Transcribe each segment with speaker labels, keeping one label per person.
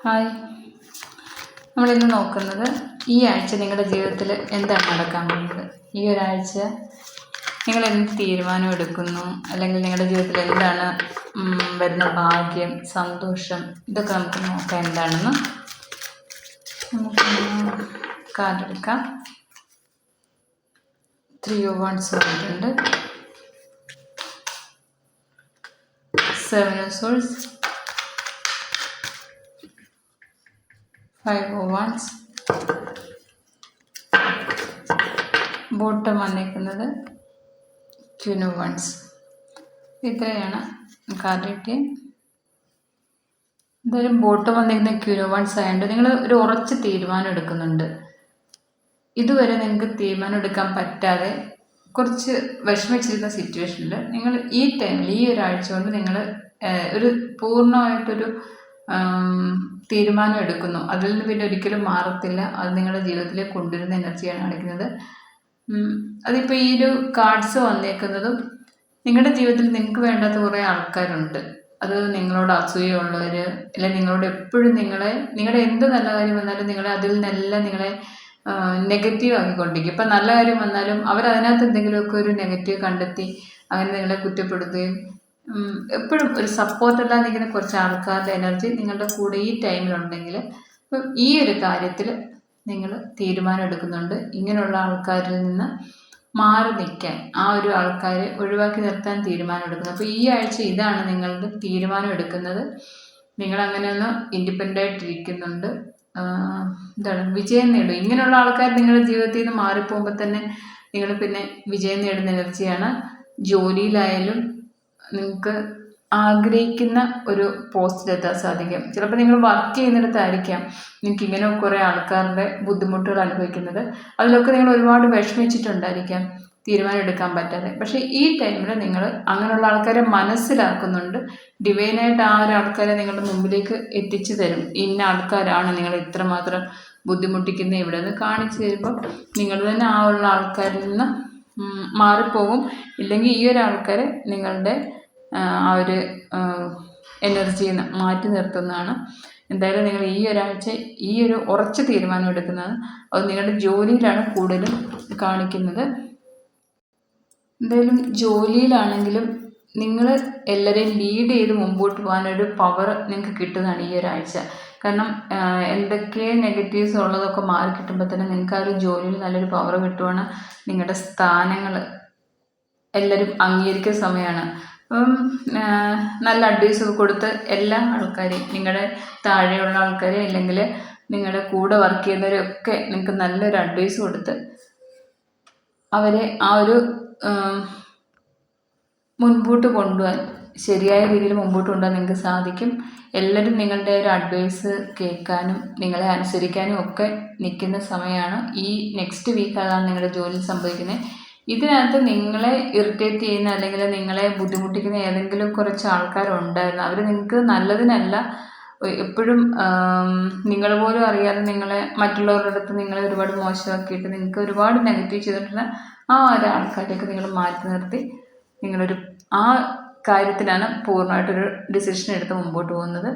Speaker 1: Hi, നമ്മളിന്ന് നോക്കുന്നത് ഈ ആഴ്ച നിങ്ങളുടെ ജീവിതത്തിൽ എന്താണ് നടക്കാൻ പോകുന്നത്. ഈ ഒരാഴ്ച നിങ്ങൾ എന്ത് തീരുമാനം എടുക്കുന്നു, അല്ലെങ്കിൽ നിങ്ങളുടെ ജീവിതത്തിൽ എന്താണ് വരുന്ന ഭാഗ്യം, സന്തോഷം, ഇതൊക്കെ നമുക്ക് നോക്കാം എന്താണെന്ന്. നമുക്ക് കാർഡ് എടുക്കാം. 3 of Wands വന്നിട്ടുണ്ട്, 7 of Swords, 5 of Wands, bottom വന്നിരിക്കുന്നത് Queen of Wands. ഇത്രയാണ് കാർഡ് കിട്ടിയത്. എന്തായാലും ബോട്ടം വന്നിരിക്കുന്ന Queen of Wands ആയതുകൊണ്ട് നിങ്ങൾ ഒരു ഉറച്ച തീരുമാനം എടുക്കുന്നുണ്ട്. ഇതുവരെ നിങ്ങൾക്ക് തീരുമാനം എടുക്കാൻ പറ്റാതെ കുറച്ച് വിഷമിച്ചിരുന്ന സിറ്റുവേഷനിൽ നിങ്ങൾ ഈ ടൈമിൽ, ഈ ഒരാഴ്ച കൊണ്ട് നിങ്ങൾ ഒരു പൂർണ്ണമായിട്ടൊരു തീരുമാനം എടുക്കുന്നു. അതിൽ നിന്ന് പിന്നെ ഒരിക്കലും മാറത്തില്ല. അത് നിങ്ങളുടെ ജീവിതത്തിലേക്ക് കൊണ്ടുവരുന്ന എനർജിയാണ് കാണിക്കുന്നത്. അതിപ്പോൾ ഈ ഒരു കാർഡ്സ് വന്നേക്കുന്നതും നിങ്ങളുടെ ജീവിതത്തിൽ നിങ്ങൾക്ക് വേണ്ടാത്ത കുറേ ആൾക്കാരുണ്ട്. അത് നിങ്ങളോട് അസൂയുള്ളവർ, അല്ലെങ്കിൽ നിങ്ങളോട് എപ്പോഴും നിങ്ങളുടെ എന്ത് നല്ല കാര്യം വന്നാലും നിങ്ങളെ അതിൽ നിന്നെല്ലാം നിങ്ങളെ നെഗറ്റീവ് ആക്കിക്കൊണ്ടിരിക്കും. ഇപ്പം നല്ല കാര്യം വന്നാലും അവരതിനകത്ത് എന്തെങ്കിലുമൊക്കെ ഒരു നെഗറ്റീവ് കണ്ടെത്തി അങ്ങനെ നിങ്ങളെ കുറ്റപ്പെടുത്തുകയും എപ്പോഴും ഒരു സപ്പോർട്ടല്ലാതെ നിൽക്കുന്ന കുറച്ച് ആൾക്കാരുടെ എനർജി നിങ്ങളുടെ കൂടെ ഈ ടൈമിലുണ്ടെങ്കിൽ ഇപ്പം ഈ ഒരു കാര്യത്തിൽ നിങ്ങൾ തീരുമാനം എടുക്കുന്നുണ്ട്. ഇങ്ങനെയുള്ള ആൾക്കാരിൽ നിന്ന് മാറി നിൽക്കാൻ, ആ ഒരു ആൾക്കാരെ ഒഴിവാക്കി നിർത്താൻ തീരുമാനം എടുക്കുന്നത്. അപ്പോൾ ഈ ആഴ്ച ഇതാണ് നിങ്ങളുടെ തീരുമാനം എടുക്കുന്നത്. നിങ്ങളങ്ങനെയൊന്ന് ഇൻഡിപെൻഡൻ്റ് ആയിട്ടിരിക്കുന്നുണ്ട്. എന്താണ്, വിജയം നേടും. ഇങ്ങനെയുള്ള ആൾക്കാർ നിങ്ങളുടെ ജീവിതത്തിൽ നിന്ന് മാറിപ്പോകുമ്പോൾ തന്നെ നിങ്ങൾ പിന്നെ വിജയം നേടുന്ന എനർജിയാണ്. ജോലിയിലായാലും നിങ്ങൾക്ക് ആഗ്രഹിക്കുന്ന ഒരു പോസ്റ്റിലെത്താൻ സാധിക്കും. ചിലപ്പോൾ നിങ്ങൾ വർക്ക് ചെയ്യുന്നിടത്തായിരിക്കാം നിങ്ങൾക്ക് ഇങ്ങനെ കുറേ ആൾക്കാരുടെ ബുദ്ധിമുട്ടുകൾ അനുഭവിക്കുന്നത്. അതിലൊക്കെ നിങ്ങൾ ഒരുപാട് വിഷമിച്ചിട്ടുണ്ടായിരിക്കാം തീരുമാനം എടുക്കാൻ പറ്റാതെ. പക്ഷേ ഈ ടൈമിൽ നിങ്ങൾ അങ്ങനെയുള്ള ആൾക്കാരെ മനസ്സിലാക്കുന്നുണ്ട്. ഡിവൈനായിട്ട് ആ ഒരു ആൾക്കാരെ നിങ്ങളുടെ മുമ്പിലേക്ക് എത്തിച്ചു തരും. ഇന്ന ആൾക്കാരാണ് നിങ്ങൾ ഇത്രമാത്രം ബുദ്ധിമുട്ടിക്കുന്ന ഇവിടെ നിന്ന് കാണിച്ചു തരുമ്പോൾ നിങ്ങൾ തന്നെ ആ ഉള്ള ആൾക്കാരിൽ നിന്ന് മാറിപ്പോകും. ഇല്ലെങ്കിൽ ഈ ഒരു ആൾക്കാരെ നിങ്ങളുടെ ആ ഒരു എനർജിയിൽ നിന്ന് മാറ്റി നിർത്തുന്നതാണ്. എന്തായാലും നിങ്ങൾ ഈ ഒരാഴ്ച ഈ ഒരു ഉറച്ച തീരുമാനം എടുക്കുന്നതാണ്. അത് നിങ്ങളുടെ ജോലിയിലാണ് കൂടുതലും കാണിക്കുന്നത്. എന്തായാലും ജോലിയിലാണെങ്കിലും നിങ്ങൾ എല്ലാവരെയും ലീഡ് ചെയ്ത് മുമ്പോട്ട് പോകാനൊരു പവർ നിങ്ങൾക്ക് കിട്ടുന്നതാണ് ഈ ഒരാഴ്ച. കാരണം എന്തൊക്കെ നെഗറ്റീവ്സ് ഉള്ളതൊക്കെ മാറി കിട്ടുമ്പോൾ തന്നെ നിങ്ങൾക്ക് ആ ഒരു ജോലിയിൽ നല്ലൊരു പവർ കിട്ടുവാണ്. നിങ്ങളുടെ സ്ഥാനങ്ങൾ എല്ലാവരും അംഗീകരിക്കുന്ന സമയമാണ്. അപ്പം നല്ല അഡ്വൈസ് കൊടുത്ത് എല്ലാ ആൾക്കാരെയും, നിങ്ങളുടെ താഴെയുള്ള ആൾക്കാരെ അല്ലെങ്കിൽ നിങ്ങളുടെ കൂടെ വർക്ക് ചെയ്യുന്നവരെയൊക്കെ നിങ്ങൾക്ക് നല്ലൊരു അഡ്വൈസ് കൊടുത്ത് അവരെ ആ ഒരു മുൻപോട്ട് കൊണ്ടുപോകാൻ, ശരിയായ രീതിയിൽ മുമ്പോട്ട് കൊണ്ടുപോകാൻ നിങ്ങൾക്ക് സാധിക്കും. എല്ലാവരും നിങ്ങളുടെ ഒരു അഡ്വൈസ് കേൾക്കാനും നിങ്ങളെ അനുസരിക്കാനും ഒക്കെ നിൽക്കുന്ന സമയമാണ്. ഈ നെക്സ്റ്റ് വീക്ക് അതാണ് നിങ്ങളുടെ ജോലി സംഭവിക്കുന്നത്. ഇതിനകത്ത് നിങ്ങളെ ഇറിറ്റേറ്റ് ചെയ്യുന്ന അല്ലെങ്കിൽ നിങ്ങളെ ബുദ്ധിമുട്ടിക്കുന്ന ഏതെങ്കിലും കുറച്ച് ആൾക്കാരുണ്ടായിരുന്നു. അവർ നിങ്ങൾക്ക് നല്ലതിനല്ല, എപ്പോഴും നിങ്ങൾ പോലും അറിയാതെ നിങ്ങളെ മറ്റുള്ളവരുടെ അടുത്ത് നിങ്ങളെ ഒരുപാട് മോശമാക്കിയിട്ട് നിങ്ങൾക്ക് ഒരുപാട് നെഗറ്റീവ് ചെയ്തിട്ടുള്ള ആ ഒരു ആൾക്കാരെയൊക്കെ നിങ്ങൾ മാറ്റി നിർത്തി നിങ്ങളൊരു ആ കാര്യത്തിലാണ് പൂർണ്ണമായിട്ടൊരു ഡിസിഷൻ എടുത്ത് മുമ്പോട്ട് പോകുന്നത്.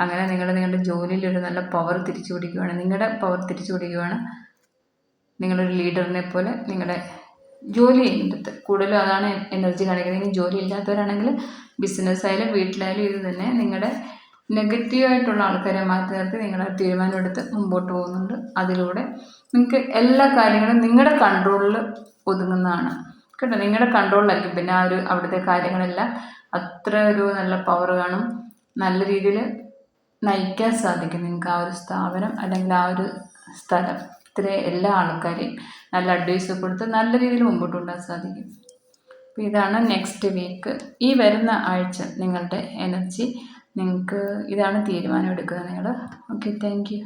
Speaker 1: അങ്ങനെ നിങ്ങളുടെ ജോലിയിലൊരു നല്ല പവർ തിരിച്ചു പിടിക്കുകയാണ്. നിങ്ങളുടെ പവർ തിരിച്ചു പിടിക്കുകയാണ്. നിങ്ങളൊരു ലീഡറിനെ പോലെ നിങ്ങളുടെ ജോലി ചെയ്യുന്നിടത്ത് കൂടുതലും അതാണ് എനർജി കാണിക്കുന്നത്. ഇനി ജോലി ഇല്ലാത്തവരാണെങ്കിൽ ബിസിനസ്സായാലും വീട്ടിലായാലും ഇത് തന്നെ. നിങ്ങളുടെ നെഗറ്റീവായിട്ടുള്ള ആൾക്കാരെ മാറ്റി നിർത്തി നിങ്ങളുടെ തീരുമാനം എടുത്ത് മുമ്പോട്ട് പോകുന്നുണ്ട്. അതിലൂടെ നിങ്ങൾക്ക് എല്ലാ കാര്യങ്ങളും നിങ്ങളുടെ കൺട്രോളിൽ ഒതുങ്ങുന്നതാണ് കേട്ടോ. നിങ്ങളുടെ കൺട്രോളിലായിരിക്കും പിന്നെ ആ ഒരു അവിടുത്തെ കാര്യങ്ങളെല്ലാം. അത്ര ഒരു നല്ല പവർ കാണും. നല്ല രീതിയിൽ നയിക്കാൻ സാധിക്കും നിങ്ങൾക്ക് ആ ഒരു സ്ഥാപനം അല്ലെങ്കിൽ ആ ഒരു സ്ഥലം. ഇത്ര എല്ലാ ആൾക്കാരെയും നല്ല അഡ്വൈസ് കൊടുത്ത് നല്ല രീതിയിൽ മുമ്പോട്ട് കൊണ്ടുപോകാൻ സാധിക്കും. അപ്പോൾ ഇതാണ് നെക്സ്റ്റ് വീക്ക്, ഈ വരുന്ന ആഴ്ച നിങ്ങളുടെ എനർജി. നിങ്ങൾക്ക് ഇതാണ് തീരുമാനം എടുക്കുന്നത് നിങ്ങൾ. Okay, thank you.